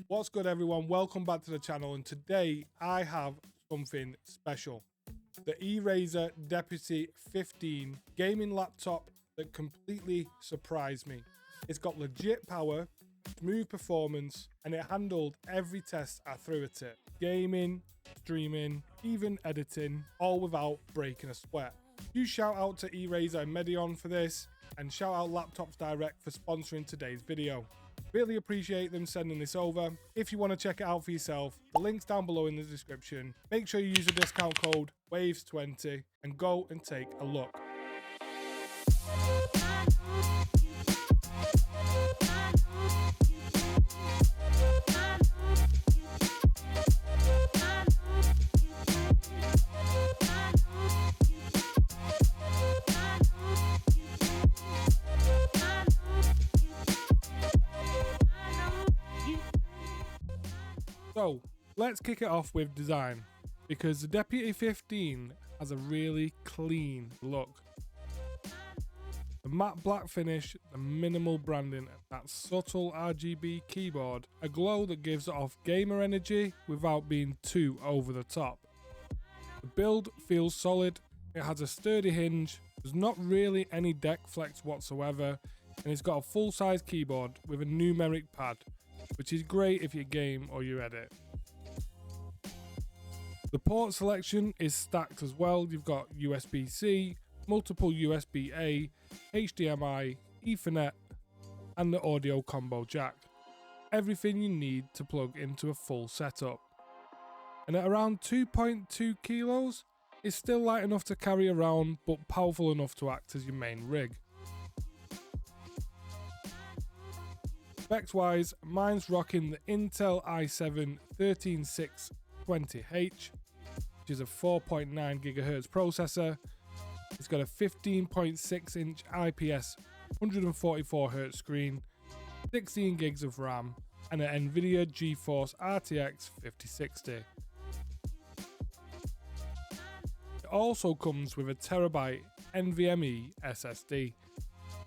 What's good everyone, welcome back to the channel, and today I have something special. The Erazer Deputy 15 gaming laptop that completely surprised me. It's got legit power, smooth performance, and it handled every test I threw at it. Gaming, streaming, even editing, all without breaking a sweat. Huge shout out to Erazer and Medion for this, and shout out Laptops Direct for sponsoring today's video. Really appreciate them sending this over. If you want to check it out for yourself, the link's down below in the description. Make sure you use the discount code WAVES20 and go and take a look. So, let's kick it off with design, because the Deputy 15 has a really clean look. The matte black finish, the minimal branding, that subtle RGB keyboard, a glow that gives off gamer energy without being too over the top. The build feels solid, it has a sturdy hinge, there's not really any deck flex whatsoever, and it's got a full-size keyboard with a numeric pad, which is great if you game or you edit. The port selection is stacked as well. You've got USB-C, multiple USB-A, HDMI, Ethernet, and the audio combo jack. Everything you need to plug into a full setup. And at around 2.2 kilos, it's still light enough to carry around, but powerful enough to act as your main rig. Specs wise, mine's rocking the Intel i7 13620H, which is a 4.9 GHz processor. It's got a 15.6 inch IPS 144Hz screen, 16 gigs of RAM, and an Nvidia GeForce RTX 5060. It also comes with a TB NVMe SSD,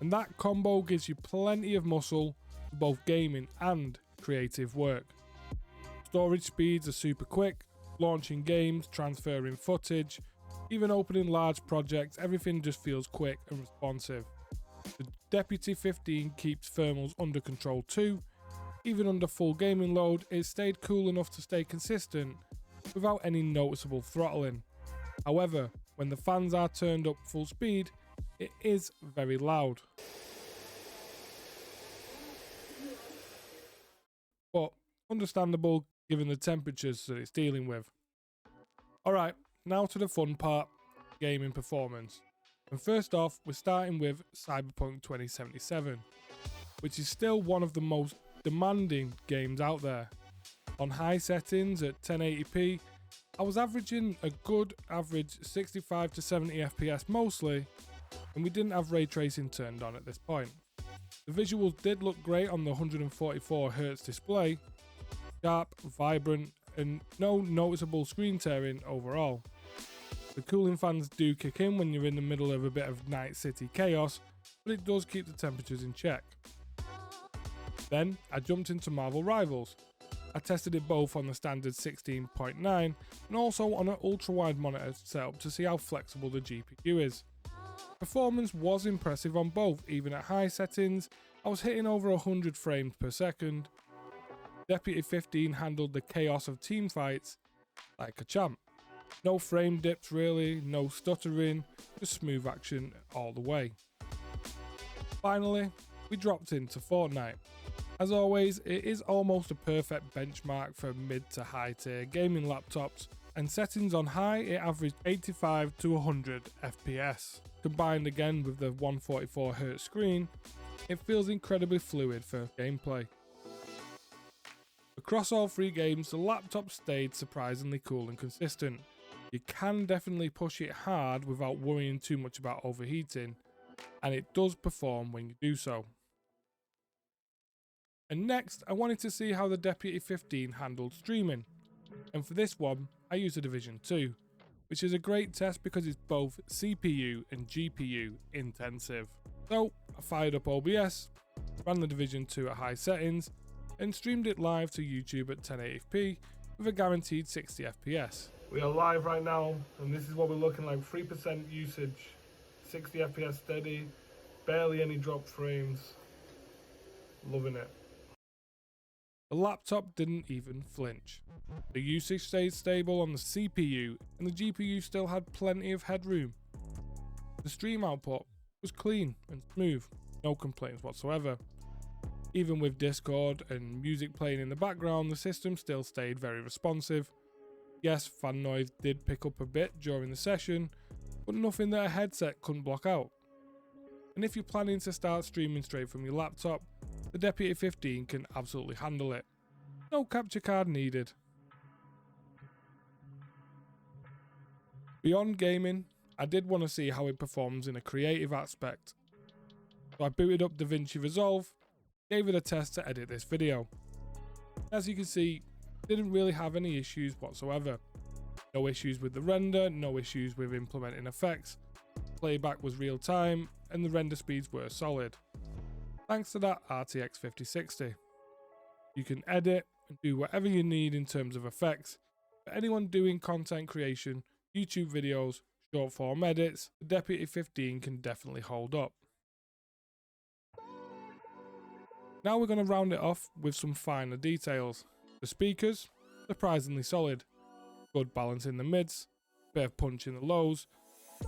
and that combo gives you plenty of muscle for both gaming and creative work. Storage speeds are super quick, launching games, transferring footage, even opening large projects, everything just feels quick and responsive. The Deputy 15 keeps thermals under control too. Even under full gaming load, it stayed cool enough to stay consistent without any noticeable throttling. However, when the fans are turned up full speed, it is very loud. But understandable given the temperatures that it's dealing with. Alright, now to the fun part, gaming performance. And first off, we're starting with Cyberpunk 2077, which is still one of the most demanding games out there. On high settings at 1080p, I was averaging a good average 65 to 70 FPS mostly, and we didn't have ray tracing turned on at this point. The visuals did look great on the 144Hz display, sharp, vibrant, and no noticeable screen tearing overall. The cooling fans do kick in when you're in the middle of a bit of Night City chaos, but it does keep the temperatures in check. Then I jumped into Marvel Rivals. I tested it both on the standard 16.9 and also on an ultra-wide monitor setup to see how flexible the GPU is. Performance was impressive on both, even at high settings. I was hitting over 100 frames per second. Deputy 15 handled the chaos of team fights like a champ. No frame dips really, no stuttering, just smooth action all the way. Finally, we dropped into Fortnite. As always, it is almost a perfect benchmark for mid to high tier gaming laptops, and settings on high it averaged 85 to 100 FPS. Combined again with the 144Hz screen, it feels incredibly fluid for gameplay. Across all three games, the laptop stayed surprisingly cool and consistent. You can definitely push it hard without worrying too much about overheating, and it does perform when you do so. And next, I wanted to see how the Deputy 15 handled streaming, and for this one, I used a Division 2, which is a great test because it's both CPU and GPU intensive. So I fired up OBS, ran the Division 2 at high settings, and streamed it live to YouTube at 1080p with a guaranteed 60 FPS. We are live right now, and this is what we're looking like. 3% usage, 60 FPS steady, barely any drop frames. Loving it. The laptop didn't even flinch. The usage stayed stable on the CPU, and the GPU still had plenty of headroom. The stream output was clean and smooth, no complaints whatsoever. Even with Discord and music playing in the background, the system still stayed very responsive. Yes, fan noise did pick up a bit during the session, but nothing that a headset couldn't block out. And if you're planning to start streaming straight from your laptop, the Deputy 15 can absolutely handle it. No capture card needed. Beyond gaming, I did want to see how it performs in a creative aspect. So I booted up DaVinci Resolve, gave it a test to edit this video. As you can see, didn't really have any issues whatsoever. No issues with the render, no issues with implementing effects, playback was real time, and the render speeds were solid. Thanks to that RTX 5060. You can edit and do whatever you need in terms of effects. For anyone doing content creation, YouTube videos, short form edits, the Deputy 15 can definitely hold up. Now we're going to round it off with some finer details. The speakers, surprisingly solid. Good balance in the mids, bit of punch in the lows,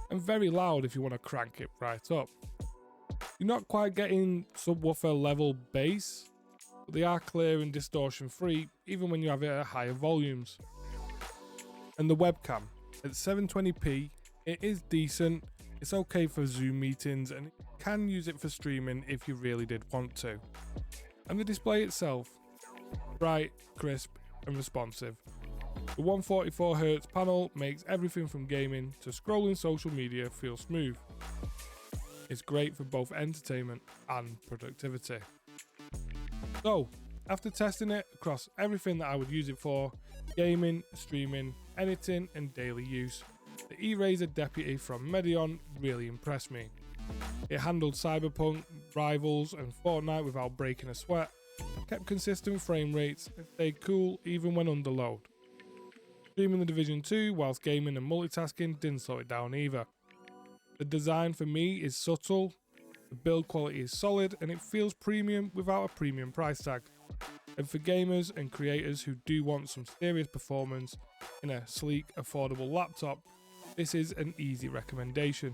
and very loud if you want to crank it right up. You're not quite getting subwoofer level bass, but they are clear and distortion free even when you have it at higher volumes. And the webcam, at 720p, it is decent, it's okay for Zoom meetings, and you can use it for streaming if you really did want to. And the display itself, bright, crisp and responsive. The 144Hz panel makes everything from gaming to scrolling social media feel smooth. It's great for both entertainment and productivity. So, after testing it across everything that I would use it for, gaming, streaming, editing and daily use, the Erazer Deputy from Medion really impressed me. It handled Cyberpunk, Rivals and Fortnite without breaking a sweat, kept consistent frame rates and stayed cool even when under load. Streaming The Division 2 whilst gaming and multitasking didn't slow it down either. The design for me is subtle, the build quality is solid and it feels premium without a premium price tag. And for gamers and creators who do want some serious performance in a sleek, affordable laptop, this is an easy recommendation.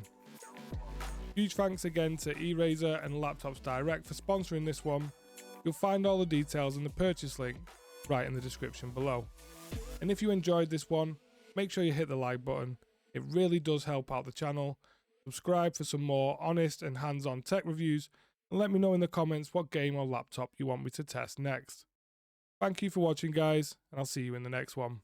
Huge thanks again to Erazer and Laptops Direct for sponsoring this one. You'll find all the details in the purchase link right in the description below. And if you enjoyed this one, make sure you hit the like button, it really does help out the channel. Subscribe for some more honest and hands-on tech reviews, and let me know in the comments what game or laptop you want me to test next. Thank you for watching guys, and I'll see you in the next one.